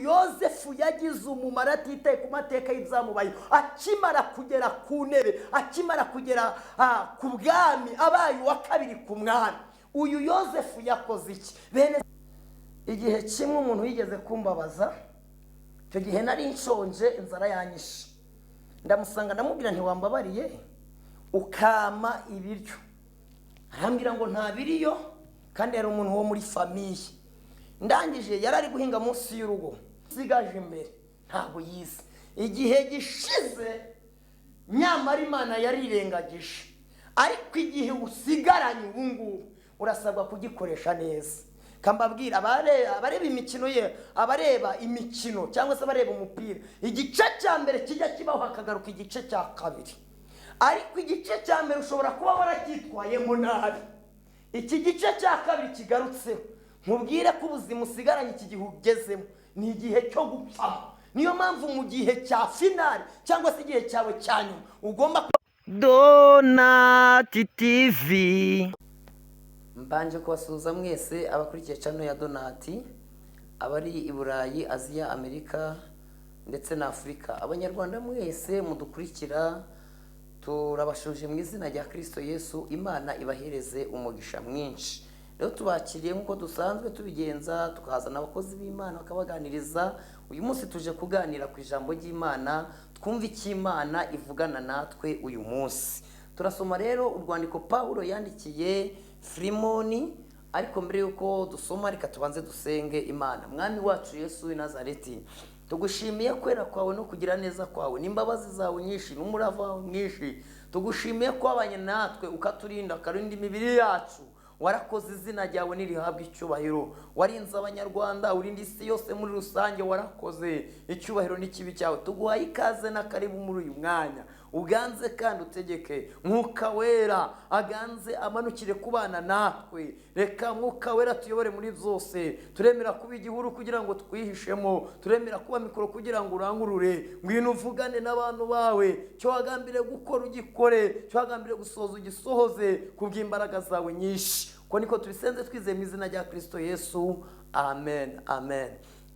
Yozefu yagize umumaro atitaye ku mateka y'ibyamubaye. Akimara kugera ku ntebe, akimara kugera ku bwami, abaye uwa kabiri ku mwami. Uyu Yozefu yakoze iki? Bene igihe kimwe umuntu yigeze kumbabaza, icyo gihe nari nshonje, inzara yanyishe. Ndamusanga ndamubwira nti wambabariye ukama ibiryo. Arambwira ngo nta biriyo, kandi yari umuntu wo muri famiye. Ndangije yari ari guhinga munsi y'urugo, sigaje imbere, ntabwo yize. Igihe gishize nyamara Imana yarirengagije, ariko igihe usigaranye ubu ngubu urasabwa kugikoresha neza. Kambabwira abareba imikino ye, abareba imikino cyangwa se abareba umupira, igice cya mbere kijya kibaho hakagaruka igice cya kabiri. Ariko igice cya mbere ushobora kuba waracyitwayemo nabi, iki gice cya kabiri kigarutseho, nkubwire ko ubuzima usigaranye iki gihe ugezemo ni igihe cyo gupfa. Niyo mpamvu mu gihe cya finali cyangwa se igihe cyawe cya nyuma ugomba Donati TV. Mbanje kubasuhuza mwese abakurikiye channel ya Donati, abari i Burayi, Aziya, Amerika ndetse na Afurika. Abanyarwanda mwese mudukurikira, turabashuje mu izina rya Kristo Yesu. Imana ibahereze umugisha mwinshi. Rero tubakiriye nkuko dusanzwe tubigenza, tukazana abakozi b'Imana bakabaganiriza. Uyu munsi tuje kuganira ku ijambo ry'Imana, twumva iki Imana ivugana natwe uyu munsi. Turasoma rero urwandiko Paulo yandikiye Filemoni, ariko mbere yuko dusoma reka tubanze dusenge Imana. Mwami wacu Yesu w'i Nazareti, tugushimiye kwera kwawe no kugira neza kwawe, n'imbabazi zawe nyinshi n'umurava wawe mwinshi. Tugushimiye ko wabanye natwe ukaturinda, ukarinda imibiri yacu. Warakoze, izina ryawe nirihabwa icyubahiro. Warinze abanyarwanda, urinda isi yose muri rusange. Warakoze, icyubahiro n'ikibi cyawe. Tuguhaye ikaze na karibu muri uyu mwanya. Uganze kandi utegeke. Mwuka wera aganze amanukire kubana natwe. Reka Mwuka wera tuyobore muri byose. Turemera kuba igihuru kugira ngo twihishemo. Turemera kuba mikoro kugira ngo urangurure. Ngwino uvugane n'abantu bawe. Cyo wagambire gukora ugikore, cyo wagambire gusohoza ugisohoze kubw'imbaraga zawe nyinshi. Ko niko tubisenze twizeye mu izina rya Kristo Yesu. Amen, amen.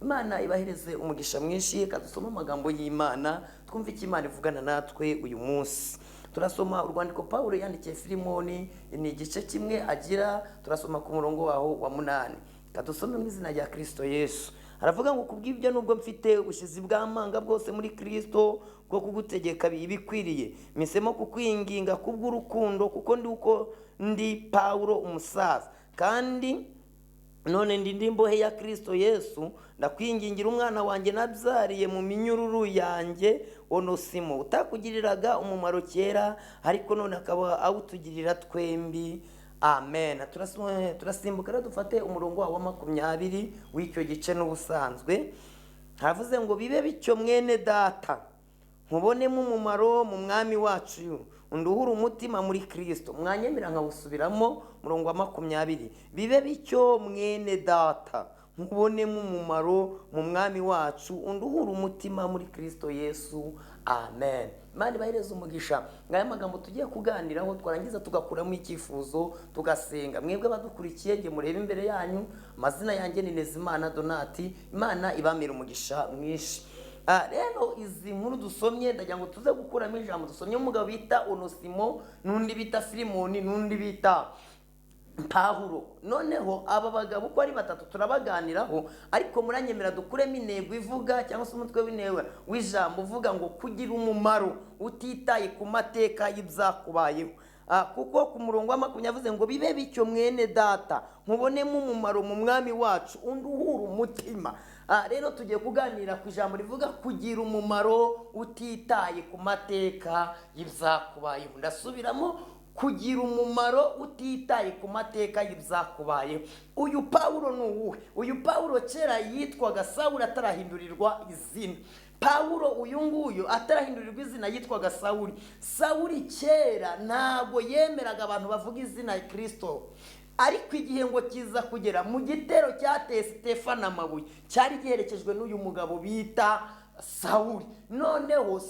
Imana ibahereze umugisha mwinshi. Kadusoma amagambo y'Imana, twumve iki Imana ivugana natwe uyu munsi. Turasoma urwandiko Paulo yandikiye Filemoni, ni igice kimwe agira. Turasoma ku murongo waho wa 8. Kadusome mu izina rya Kristo Yesu. Aravuga ngo kubw'ibyo nubwo mfite ubushizi bw'amanga bwose muri Kristo bwo kugutegeka bikwiriye, misemo kukwinginga kubw'urukundo, kuko ndi Paulo umusaza, kandi none ndi imbohe ya Kristo Yesu. Ndakwingingira umwana wanjye nabyariye mu minyururu yanjye, Onesimo, utakugiriraga umumaro kera, ariko none akaba awutugirira twembi. Amen. Turasimbuka rero dufate umurongo wa 20 w'icyo gice n'ubusanzwe. Havuze ngo bibe bityo mwene data, nkubonemo umumaro mu mwami wacu, unduhura umutima muri Kristo. Mwanyemera nkawusubiramo, murongo wa 20. Bibe bityo mwene data, nkubonemo umumaro mu mwami wacu, unduhura umutima muri Kristo Yesu. Amen. Imana ibahereze umugisha. Ngaya magambo tugiye kuganiraho, twarangiza tugakuramo icyifuzo tugasenga. Mwebwe badukurikiye, nge murebe imbere yanyu, amazina yanjye ni Nezimana Donati. Imana ibamira umugisha mwinshi. Rero izi nkuru dusomye ndagira ngo tuze gukuramo ijambo. Dusomye umugabo bita Onesimo, n'undi bita Filemoni, n'undi bita Paulo. Noneho aba bagabo uko ari batatu turabaganiraho, ariko muranyemera dukuremo intego ivuga cyangwa se umutwe w'intego w'ijambo uvuga ngo kugira umumaro utitaye ku mateka y'ibyakubayeho. Kuko ku murongo wa 20 yavuze ngo bibe bityo mwene data, nkubonemo umumaro mu mwami wacu, unduhura umutima. Rero tugiye kuganira ku ijambo rivuga kugira umumaro utitaye ku mateka y'ibyakubayeho. Ndasubiramo, kugira umumaro utitaye ku mateka y'ibyakubayeho. Uyu Paulo ni uwuhe? Uyu Paulo kera yitwaga Sawuli atarahindurirwa izina. Paulo uyu nguyu atarahindurirwa izina yitwaga Sawuli. Sawuli kera ntabwo yemeraga abantu bavuga izina ya Kristo. Ariko igihe ngo kiza kugera mu gitero cyateye Stefano amabuye, cyari giherekejwe n'uyu mugabo bita Sawuli. Noneho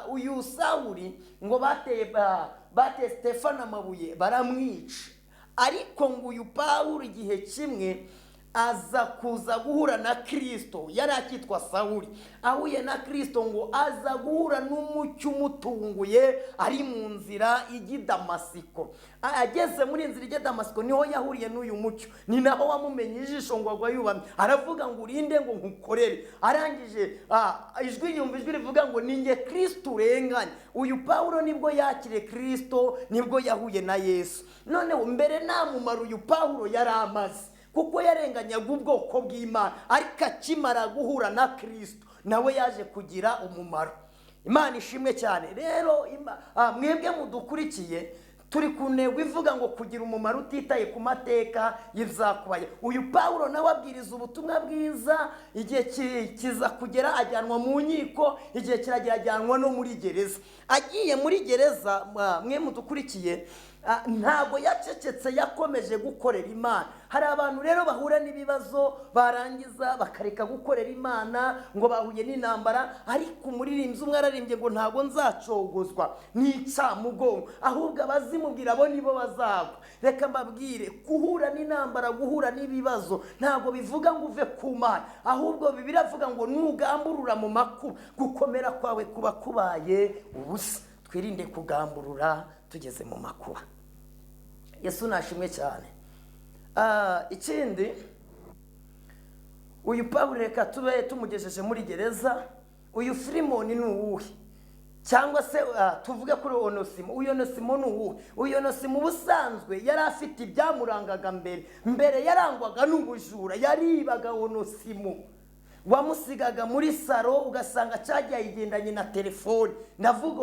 uyu Sawuli ngo bateye Stefano amabuye baramwica. Ariko ngo uyu Paulo igihe kimwe aza kuza guhura na Kristo. Yari akitwa Sawuli, ahuye na Kristo ngo aza guhura n'umucyo umutunguye ari mu nzira ijya i Damasiko. Ageze muri nzira ijya Damasiko niho yahuriye n'uyu mucyo, ni naho wamumenye ijisho ngo agwa yubamye, aravuga ngo urinde ngo nkukorere. Arangije ijwi yumva ijwi rivuga ngo ninjye Kristo urenganye. Uyu Pawulo nibwo yakire Kristo, nibwo yahuye na Yesu. Noneho mbere nta mumaro uyu Pawulo yari amaze, kuko yarenganyaga ubwoko bw'Imana, ariko akimara guhura na Kristo nawe yaje kugira umumaro. Imana ishimwe cyane. Rero mwebwe mudukurikiye, turi ku ntego ivuga ngo kugira umumaro utitaye ku mateka y'ibyakubaye. Uyu Pawulo nawe abwiriza ubutumwa bwiza, igihe kiza kugera ajyanwa mu nkiko, igihe kiragera ajyanwa no muri gereza. Agiye muri gereza, mwe mudukurikiye, ntabwo yacecetse, yakomeje gukorera Imana. Hari abantu rero bahura n'ibibazo barangiza bakareka gukorera Imana ngo bahuye n'intambara, ariko umuririmbyi umwe ararimbye ngo ntabwo nzacogozwa nica mugongo, ahubwo abazimubwira bo nibo bazagwa. Reka mbabwire, guhura n'intambara, guhura n'ibibazo ntabwo bivuga ngo uve ku Mana, ahubwo Bibiliya avuga ngo nugamburura mu makuba, gukomera kwawe kuba kubaye ubusa. Twirinde kugamburura tugeze mu makuba. Yesu nashimwe cyane. Ikindi, uyu Pawulo reka tube tumugejeje muri gereza. Uyu Filimoni ni uwuhe? Cyangwa se tuvuge kuri Onesimo. Uyu Onesimo ni uwuhe? Uyu Onesimo ubusanzwe yari afite ibyamurangaga mbere yarangwaga n'ubujura, yaribaga. Onesimo wamusigaga muri saro ugasanga cyagiye yigendanye na telefone. Ndavuga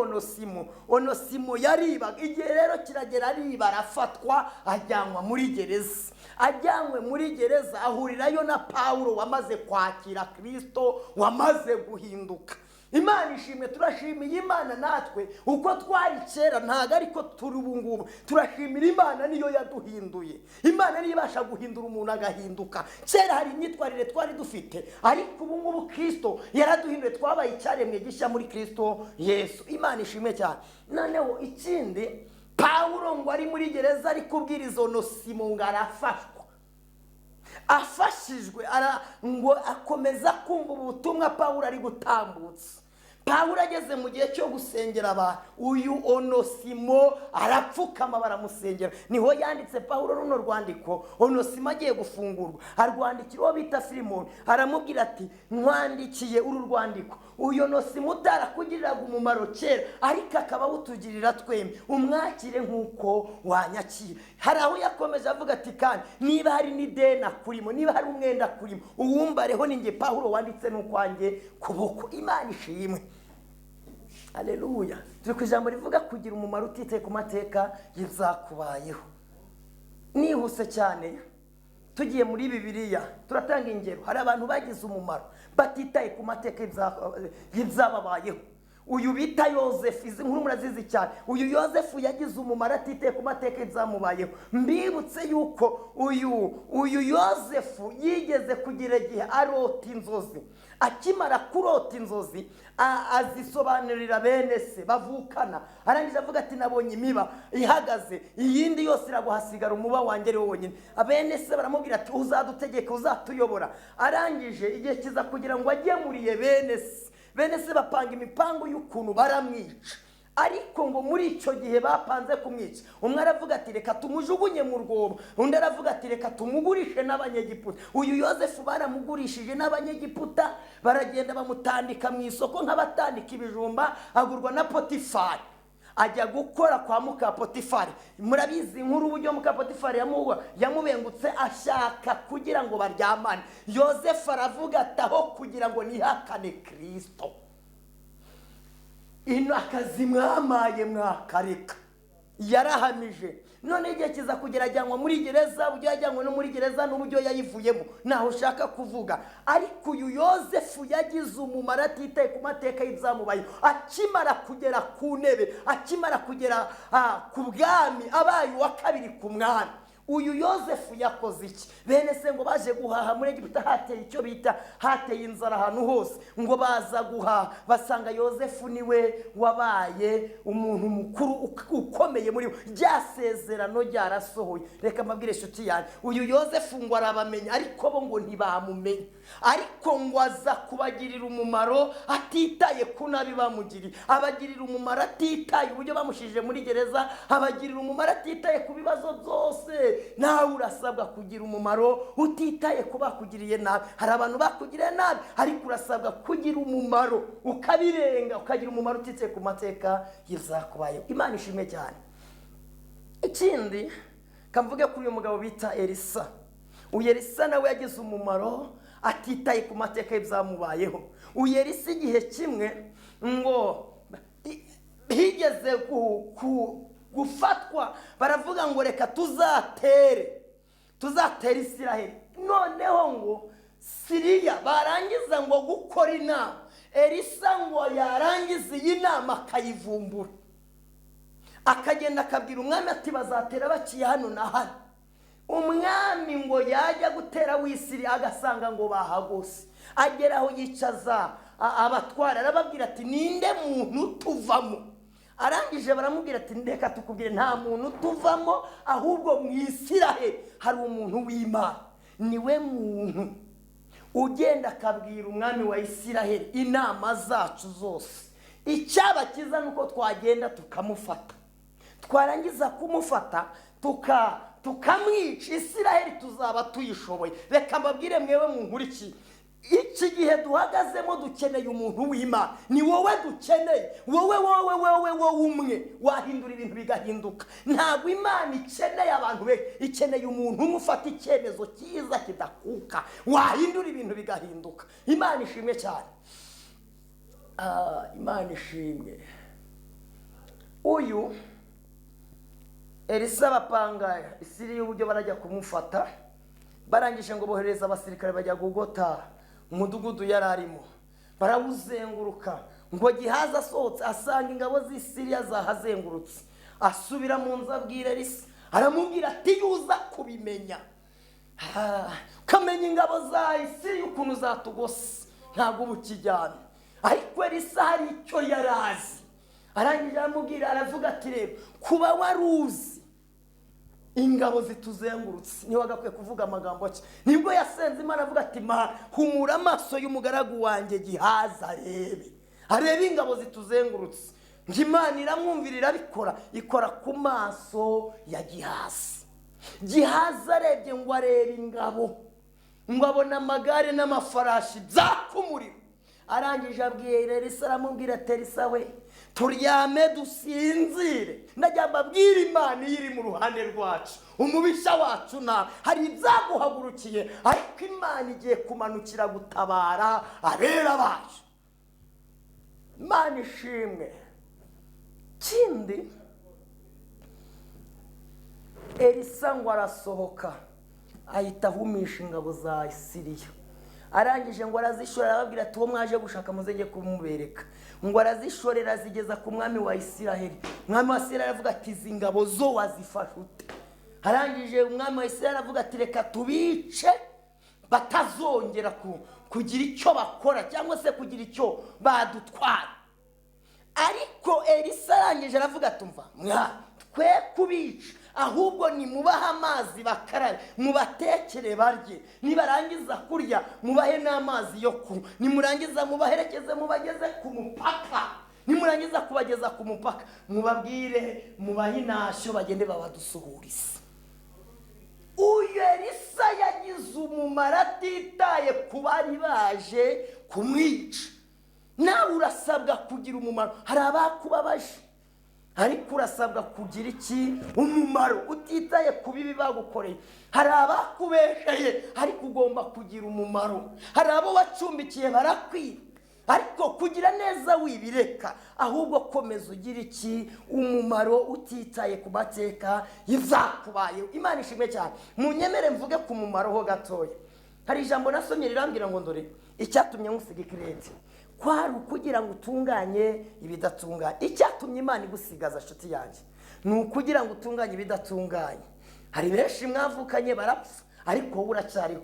Onesimo yaribaga. Igihe rero kiragera ariba, arafatwa, ajyanwa muri gereza. Ajyanwe muri gereza ahurirayo na Pawulo wamaze kwakira Kristo, wamaze guhinduka. Imana ishimwe. Turashimiye Imana natwe uko twari kera ntago ariko turi ubu ngubu. Turashimira Imana, niyo yaduhinduye. Imana niyo ibasha guhindura umuntu agahinduka. Kera hari imyitwarire twari dufite, ariko ubu ngubu Kristo yaraduhinduye, twabaye icyaremwe gishya muri Kristo Yesu. Imana ishimwe cyane. Noneho ikindi, Pawulo ngo ari muri gereza ari kubwiriza Onesimo ngo arafashwa. Afashijwe ngo akomeza kumva ubutumwa Pawulo ari gutambutsa. Pawulo ageze mu gihe cyo gusengera abantu, uyu Onesimo arapfukama baramusengera. Niho yanditse Pawulo runo rwandiko. Onesimo agiye gufungurwa, arwandikira uwo bita Filimoni, aramubwira ati nkwandikiye uru rwandiko uyu Onesimo utarakugiriraga umumaro kera, ariko akaba awutugirira twembi, umwakire nk'uko wanyakira. Hari aho yakomeje avuga ati kandi niba hari n'idena kurimo, niba hari umwenda kurimo, uwumbareho ninjye Pawulo wanditse n'ukwanjye kuboko. Imana ishimwe. Haleluya. Turi ku ijambo rivuga kugira umumaro utitaye ku mateka y'ibyakubayeho. Nihuse cyane, tugiye muri Bibiliya turatanga ingero. Hari abantu bagize umumaro batitaye ku mateka y'ibyababayeho. Uyu bita Yosefu, izi nkuru murazizi cyane. Uyu Yosefu yagize umumaro atitaye ku mateka y'ibyamubayeho. Mbibutse yuko uyu Yosefu yigeze kugira igihe arota inzozi. Akimara kurota inzozi, azisobanurira bene se bavukana. Arangije avuga ati nabonye imiba ihagaze, iyindi yose iraguhasigara umuba wanjye ari wonyine. Abene se baramubwira ati uzadutegeka, uzatuyobora. Arangije igihe kiza kugira ngo agemuriye bene se bapanga imipango y'ukuntu baramwica. Ariko ngo muri icyo gihe bapanze kumwica, umwe aravuga ati reka tumujugunye mu rwobo, undi aravuga ati reka tumugurishe n'Abanyegiputa. Uyu Yosefu baramugurishije n'Abanyegiputa, baragenda bamutandika mu isoko nk'abatandika ibijumba. Agurwa na Potifari, ajya gukora kwa muka Potifari. Murabizi nkuru uburyo muka Potifari yamubengutse ashaka kugira ngo baryamane. Yosefu aravuga ati aho kugira ngo nihakane Kristo, ino akazi mwamaye mwakareka. Yarahamije. None igihe kiza kugera ajyanwa muri gereza. Uburyo yajyanwe no muri gereza n'uburyo yayivuyemo naho ushaka kuvuga. Ariko uyu Yosefu yagize umumaro atitaye ku mateka y'ibyamubayeho. Akimara kugera ku ntebe, akimara kugera ku bwami, abaye uwa kabiri ku mwami. uyu Yozefu yakoze iki? Bene se ngo baje guhaha muri Egiputa, hateye icyo bita hateye inzara ahantu hose, ngo baza guhaha basanga Yozefu niwe wabaye umuntu mukuru ukomeye muri bo. Ryasezerano ryarasohoye. Reka mbabwire inshuti yanjye, uyu Yozefu ngo arabamenya, ariko bo ngo ntibamumenya, ariko ngo aza kubagirira umumaro atitaye ku nabi bamugiriye, abagirira umumaro atitaye uburyo bamushije muri gereza, abagirira umumaro atitaye ku bibazo byose. Nawe urasabwa kugira umumaro utitaye ku bakugiriye nabi. Hari abantu bakugiriye nabi, ariko urasabwa kugira umumaro ukabirenga, ukagira umumaro utitaye ku mateka yizakubayeho. Imana ishimwe cyane. Ikindi kamvuge kuri uyu mugabo bita Elisa. Uyu Elisa nawe yagize umumaro atitaye ku mateka y'ibyamubayeho. Uyu Elisa igihe kimwe ngo higeze gufatwa, baravuga ngo reka tuzatere Isiraheli. Noneho ngo Siriya barangiza ngo gukora inama, Elisa ngo yarangiza iyi nama akayivumbura, akagenda akabwira umwami ati bazatera baciye hano na hano. Umwami ngo yajya gutera w'Isiriya agasanga ngo bahagose, ageraho yicaza abatwara, arababwira ati ninde muntu tuvamo? Arangije baramubwira ati ndeka tukubwire, nta muntu tuvamo, ahubwo mu Isiraheli hari umuntu w'Imana, niwe muntu ugenda akabwira umwami wa Isiraheli inama zacu zose. Icyabakiza nuko twagenda tukamufata, twarangiza kumufata tukamwica, Isiraheli tuzaba tuyishoboye. Reka mbabwire mwewe munkurikiye, iki gihe duhagazemo dukeneye umuntu w'Imana. Ni wowe dukeneye, wowe umwe wahindura ibintu bigahinduka. Ntabwo Imana ikeneye abantu be, ikeneye umuntu umufata icyemezo cyiza kidakuka, wahindura ibintu bigahinduka. Imana ishimwe cyane. Imana ishimwe. Uyu Elisa bapanga Isiriya uburyo barajya kumufata, barangije ngo bohereza abasirikare bajya gugota umudugudu yararimo, barawuzenguruka. Ngo Gihazi asohotse asanga ingabo z'Isiriya zahazengurutse, asubira mu nzu abwira Elisa, aramubwira ati yuza kubimenya, ukamenya ingabo za Isiriya ukuntu zatugose, ntabwo bukijyana. Ariko Elisa hari icyo yarazi, arangije aramubwira, aravuga ati reba, kuba waruzi ingabo zituzengurutse niwe agakwiye kuvuga amagambo cye. Nibwo yasenze Imana avuga ati humura amaso y'umugaragu wanjye Gihazi arebe ingabo zituzengurutse. Imana iramwumvirira, ikora ku maso ya Gihazi. Gihazi arebye ngo arebe ingabo, ngo abona amagare n'amafarashi byakumuriro. Arangije abwira Elisa, aramubwira ati Elisa we, turyame dusinzire, ndajya mbabwira Imana iri mu ruhande rwacu, umubisha wacu nawe hari ibyaguhagurukiye, ariko Imana igiye kumanukira gutabara abera bacu. Imana ishimwe. Kindi Elisa ngo arasohoka ahita ahumisha ingabo za Isiriya. Arangije ngo arazishorera, arababwira ati uwo mwaje gushaka muzenge kumubereka. Ngo arazishorera zigeza ku mwami wa Isiraheli. Umwami wa Isiraheli aravuga ati izi ngabo zo wazifashe ute? Arangije umwami wa Isiraheli aravuga ati reka tubice batazongera kugira icyo bakora cyangwa se kugira icyo badutwara. Ariko Elisa arangije aravuga ati umva twe kubica, ahubwo ni mubaha amazi bakarabe, mubatekere barye, nibarangiza kurya mubahe n'amazi yo kunywa, nimurangiza mubaherekeze mubageze ku mupaka, nimurangiza kubageza ku mupaka mubabwire mubahe inashyo bagende babadusuhuriza. Uyu Elisa yagize umumaro atitaye ku bari baje kumwica. Nawe urasabwa kugira umumaro. Hari abakubabaje, ariko urasabwa kugira iki? Umumaro utitaye ku bibi bagukoreye. Hari abakubesheye, ariko ugomba kugira umumaro. Hari abo wacumbikiye barakwiba, ariko kugira neza wibireka, ahubwo komeza ugira iki? Umumaro utitaye ku mateka y'ibyakubayeho. Imana ishimwe cyane. Munyemere mvuge ku mumaro ho gatoya. Hari ijambo nasomye rirambwira ngo ndore icyatumye ngusiga ikirete kwari ukugira ngo utunganye ibidatunganye. Icyatumye Imana igusigaza nshuti yanjye ni ukugira ngo utunganye ibidatunganye. hari benshi mwavukanye barapfa ariko wowe uracyariho.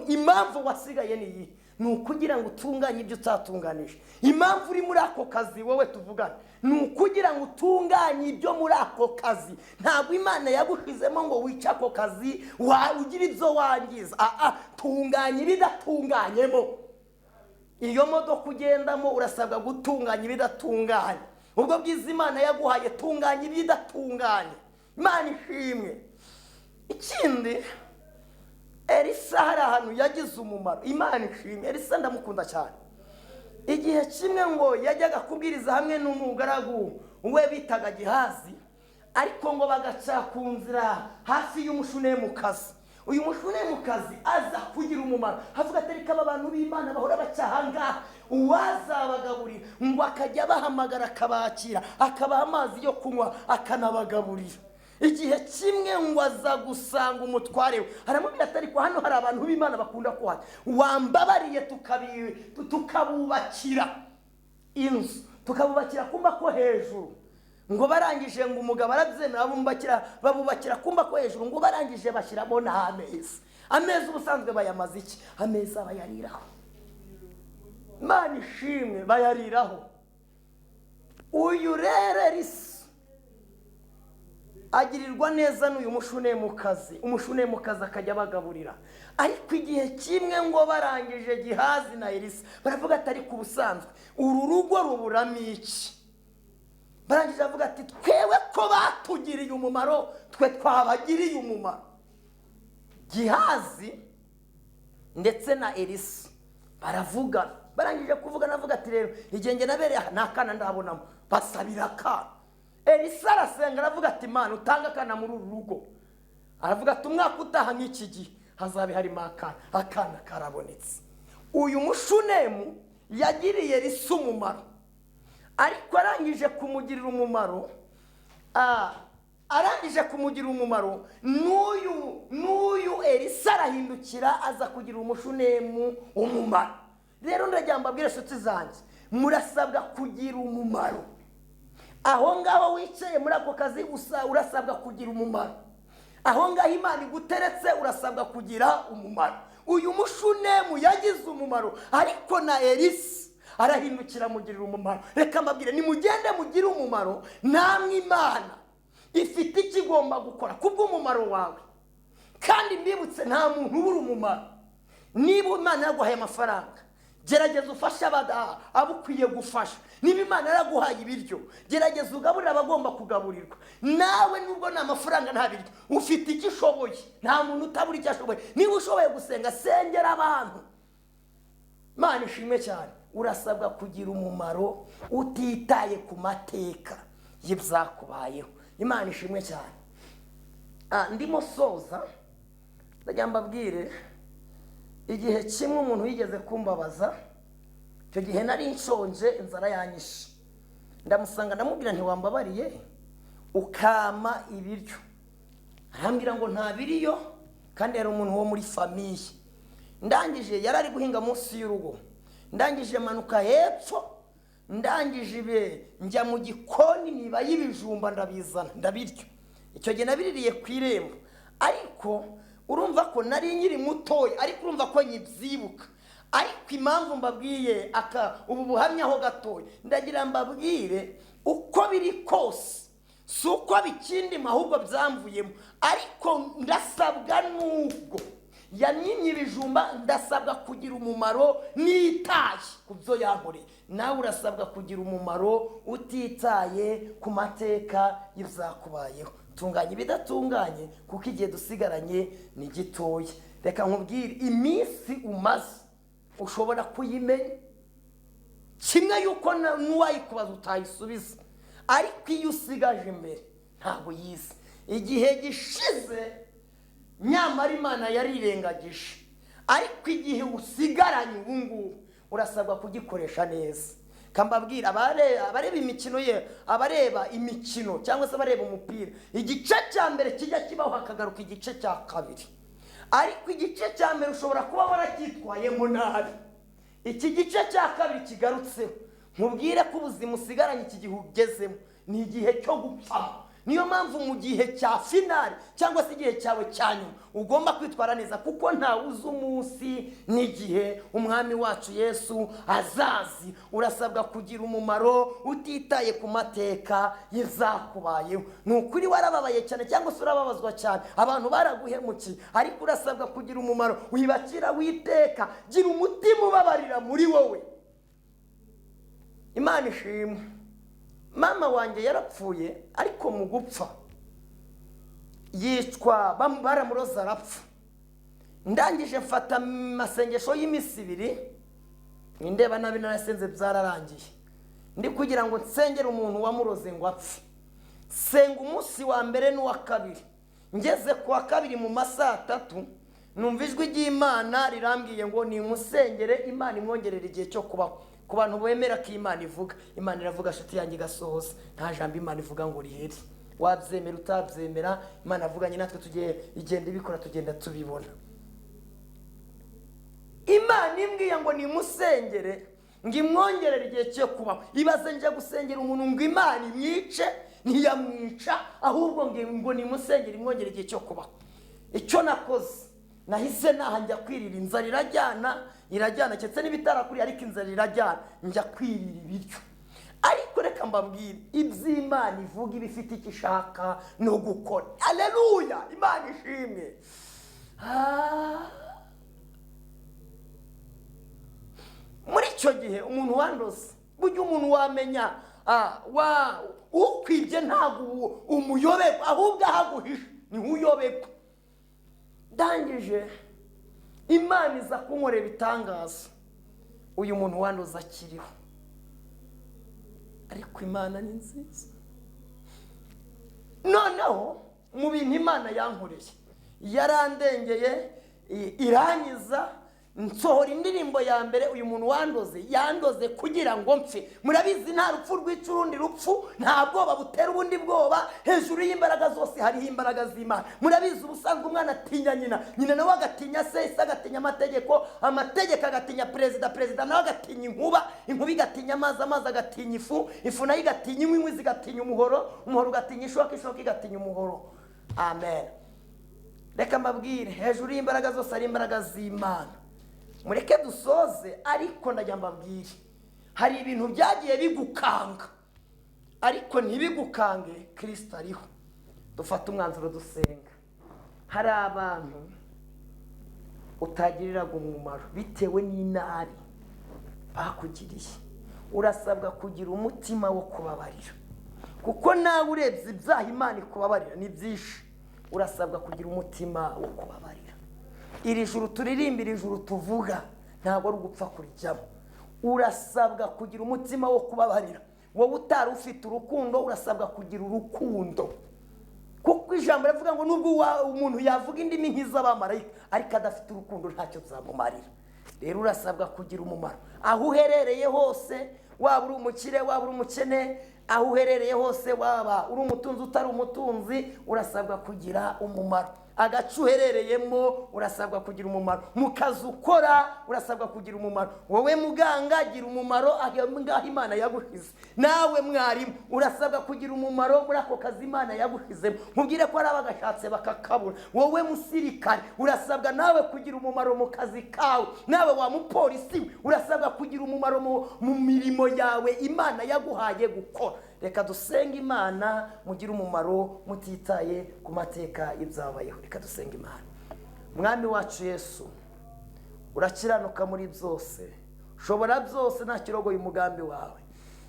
Impamvu wasigaye ni iyi, ni ukugira ngo utunganye ibyo utatunganije. Impamvu uri muri ako kazi wowe tuvugana ni ukugira ngo utunganye ibyo muri ako kazi. Ntabwo Imana yagushizemo ngo wice ako kazi ugira ibyo wangiza. Tunganya ibidatunganyemo. Iyo modoka ugendamo urasabwa gutunganya ibidatunganye. Ubwo bwiza Imana yaguhaye, tunganya ibidatunganye. Imana ishimwe. Ikindi, Elisa hari ahantu yagize umumaro. Imana ishimwe. Elisa ndamukunda cyane. Igihe kimwe ngo yajyaga kubwiriza hamwe n'umugaragu we bitaga Gihazi, ariko ngo bagaca ku nzira hafi y'umushunemukazi. Uyu mushunemukazi aza kugira umumaro, havuga ati reka aba bantu b'Imana bahora bacahanga, uwazabagaburira ngo akajya bahamagara akabakira, akabaha amazi yo kunywa akanabagaburira. Igihe kimwe ngo aza gusanga umutware we, aramubwira ati ariko hano hari abantu b'Imana bakunda kuhajya, wambabariye tukabubakira inzu, tukabubakira kumba ko hejuru. Ngo barangije ngo umugabo arabyemera, babubakira kumba ko hejuru. Ngo barangije bashyiramo n'ameza. Ameza ubusanzwe bayamaze iki? Ameza bayariraho. Imana ishimwe, bayariraho. Uyu rero Elisa agirirwa neza n'uyu mushunemukazi. Umushunemukazi akajya bagaburira. Ariko igihe kimwe ngo barangije Gihazi na Elisa baravuga ati ariko ubusanzwe uru rugo ruburamo iki? Barangije avuga ati twewe ko batugiriye umumaro, twe twabagiriye umumaro. Gihazi ndetse na Elisa baravugana. Barangije kuvugana avuga ati rero igihe nge nabereye nta kana ndabonamo, basabira akana. Elisa arasenga aravuga ati Mana utanga akana muri uru rugo. Aravuga ati umwaka utaha nk'iki gihe hazabe harimo akana karabonetse. Uyu mushunemu yagiriye Elisa umumaro, ariko arangije kumugirira umumaro, n'uyu Elisa arahindukira aza kugira umushunemu umumaro. Rero ndagira mbabwire inshuti zanjye, murasabwa kugira umumaro. Aho ngaho wicaye muri ako kazi urasabwa kugira umumaro. Aho ngaho Imana iguteretse urasabwa kugira umumaro. Uyu mushunemu yagize umumaro, ariko na Elisa arahindukira mugirira umumaro. Reka mbabwire, nimugende mugire umumaro, namwe Imana ifite ikigomba gukora kubw'umumaro wawe. Kandi mbibutse nta muntu ubura umumaro. Niba Imana yaguhaye amafaranga, gerageza ufashe abukwiye gufasha. Niba Imana yaraguhaye ibiryo, gerageza ugaburira abagomba kugaburirwa. Nawe nubwo nta mafaranga nta biryo, ufite icyo ushoboye. Nta muntu utabura icyo ashoboye. Niba ushoboye gusenga, sengera abantu. Imana ishimwe cyane. Urasabwa kugira umumaro utitaye ku mateka y'ibyakubayeho. Imana ishimwe cyane. Ndimo soza ndagira mbabwire, igihe kimwe umuntu yigeze kumbabaza. Icyo gihe nari nshonje, inzara yanyishe. Ndamusanga ndamubwira nti wambabariye ukama ibiryo. Arambwira ngo nta biriyo, kandi yari umuntu wo muri famiye. Ndangije yarari guhinga munsi y'urugo. Ndangije manuka hepfo, ndangije njya mu gikoni niba y'ibijumba ndabizana ndabiryo. Icyo gihe nabiririye ku irembo, ariko urumva ko nari nyiri mutoya, ariko urumva ko nyibyibuka. Ariko impamvu mbabwiye ubu buhamya ho gatoya, ndagira mbabwire uko biri kose, si uko bikindi ahubwo byamvuyemo. Ariko ndasabwa nubwo yanyimye ibijumba, ndasabwa kugira umumaro nitaye ku byo yankoreye. Nawe urasabwa kugira umumaro utitaye ku mateka y'ibyakubayeho. Tunganya ibidatunganye kuko igihe dusigaranye ni gitoya. Reka nkubwire, iminsi umaze ushobora kuyimenya, kimwe yuko n'uwayikubaza utayisubiza. Ariko iyo usigaje imbere ntabwo yize. Igihe gishize nyamara Imana yarirengagije, ariko igihe usigaranye ubu ngubu urasabwa kugikoresha neza. Kambabwira abareba imikino abareba imikino cyangwa se abareba umupira, igice cya mbere kijya kibaho hakagaruka igice cya kabiri. Ariko igice cya mbere ushobora kuba waracyitwayemo nabi, iki gice cya kabiri kigarutseho. Nkubwire ko ubuzima usigaranye iki gihe ugezemo ni igihe cyo gupfa. niyo mpamvu mu gihe cya finali cyangwa se igihe cyawe cya nyuma ugomba kwitwara neza, kuko ntawe uzi umunsi n'igihe umwami wacu Yesu azazi. Urasabwa kugira umumaro utitaye ku mateka yizakubayeho. Ni ukuri warababaye cyane cyangwa se urababazwa cyane, abantu baraguhemukiye, ariko urasabwa kugira umumaro. Wibakira witeka, gira umutima ubabarira muri wowe. Imana ishimwe. Mama wanjye yarapfuye, ariko mu gupfa yicwa baramuroza arapfa. Ndangije mfata amasengesho y'iminsi 2, indeba nabi narasenze byararangiye, ndi kugira ngo nsengere umuntu wamuroze ngo apfe. Senga umunsi wa mbere n'uwa kabiri. Ngeze ku wa kabiri mu masaha 3 numva ijwi ry'Imana rirambwiye ngo ni musengere Imana imwongerera igihe cyo kubaho. Ku bantu bemera ko Imana ivuga, Imana iravuga shati yanjye gasohoza, nta jambo Imana ivuga ngo riheri. Wabyemera utabyemera, Imana avuganye natwe tugiye igenda ibikora, tugenda tubibona. Imana imbwiye ngo ni musengere ngo imwongerere igihe cyo kubaho. Ibaze nje gusengera umuntu ngo Imana imwice, ntiyamwica, ahubwo ngo ni musengere imwongerere igihe cyo kubaho. Icyo nakoze, nahise njya kwirira. Inzara irajyana cyetse n'ibitarakuri, ariko inzara irajyana, njya kwirira ibiryo. Ariko reka mbabwire, iby'Imana ivuga ibifite icyo ishaka no gukora. Haleluya, Imana ishimwe. Muri icyo gihe umuntu wandoze, burya umuntu wamenya ukwibye ntabwo umuyoberwa, ahubwo ahaguhisha ni uyoberwa. Ndangije Imana iza kunkorera ibitangaza, uyu muntu wandoze akiriho. Ariko Imana ni nziza. Noneho mu bintu Imana yankoreye, yarandengeye irangiza, nsohora indirimbo ya mbere. Uyu muntu yandoze kugira ngo mpfe. Murabizi nta rupfu rwica urundi rupfu, nta bwoba butera ubundi bwoba. Hejuru y'imbaraga zose hariho imbaraga z'Imana. Murabizi ubusanzwe umwana atinya nyina nawe agatinya se agatinya amategeko agatinya perezida nawe agatinya inkuba igatinya amazi agatinya ifu nayo igatinya inkwi zigatinya umuhoro ugatinya ishoka igatinya umuhoro. Amen. Reka mbabwire, hejuru y'imbaraga zose hari imbaraga z'Imana. Mureke dusoze, ariko ndajya mbabwire, hari ibintu byagiye bigukanga, ariko ntibigukange, Kristo ariho. Dufata umwanzuro dusenga. Hari abantu utagiriraga umumaro bitewe n'inabi bakugiriye. Urasabwa kugira umutima wo kubabarira, kuko nawe urebye ibyaha Imana ikubabarira ni byinshi. Urasabwa kugira umutima wo kubabarira. Iri juru turirimbira, ijuru tuvuga, ntabwo ari ugupfa kurijyamo. Urasabwa kugira umutima wo kubabarira. Wowe utari ufite urukundo, urasabwa kugira urukundo, kuko ijambo rivuga ngo nubwo umuntu yavuga indimi nk'iz'abamarayika, ariko adafite urukundo ntacyo byamumarira. Rero urasabwa kugira umumaro aho uherereye hose, waba uri umukire waba uri umukene, aho uherereye hose, waba uri umutunzi utari umutunzi, urasabwa kugira umumaro. Agace uherereyemo urasabwa kugira umumaro. Mu kazi ukora urasabwa kugira umumaro. Wowe muganga, gira umumaro aho Imana yagushize. Nawe mwarimu urasabwa kugira umumaro muri ako kazi Imana yagushizemo. Mubwire ko ari abagashatse bakakabura. Wowe musirikare urasabwa nawe kugira umumaro mu kazi kawe. Nawe wa mupolisi urasabwa kugira umumaro mu mirimo yawe Imana yaguhaye gukora. Reka dusenga Imana, mugire umumaro mutitaye ku mateka y'ibyabayeho. Reka dusenga Imana. Mwami wacu Yesu, urakiranuka muri byose, ushobora byose, nta kirogoye umugambi wawe.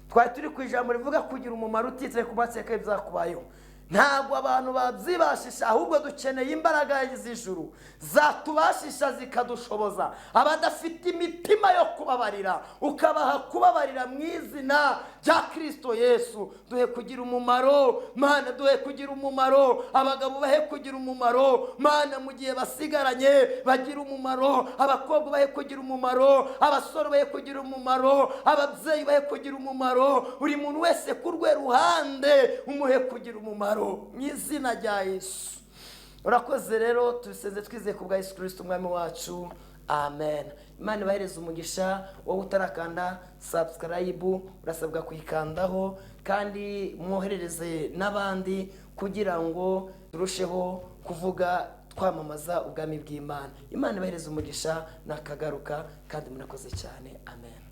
Twari turi ku ijambo rivuga kugira umumaro utitaye ku mateka y'ibyakubayeho. Ntabwo abantu babyibashisha, ahubwo dukeneye imbaraga z'ijuru zatubashisha zikadushoboza. Abadafite imitima yo kubabarira, ukabaha kubabarira mu izina rya Kristo Yesu. Duhe kugira umumaro Mana, duhe kugira umumaro. Abagabo bahe kugira umumaro Mana, mu gihe basigaranye bagira umumaro. Abakobwa bahe kugira umumaro, abasore bahe kugira umumaro, ababyeyi bahe kugira umumaro. Buri muntu wese ku rwe ruhande umuhe kugira umumaro mu izina rya Yesu. Urakoze rero, tubisenze twizeye ku bwa Yesu Kristo umwami wacu. amen. Imana ibahereze umugisha. wowe utarakanda subscribe urasabwa kuyikandaho, kandi mwoherereze n'abandi kugira ngo turusheho kuvuga twamamaza ubwami bw'Imana. Imana ibahereze umugisha, nakagaruka kandi murakoze cyane, amen.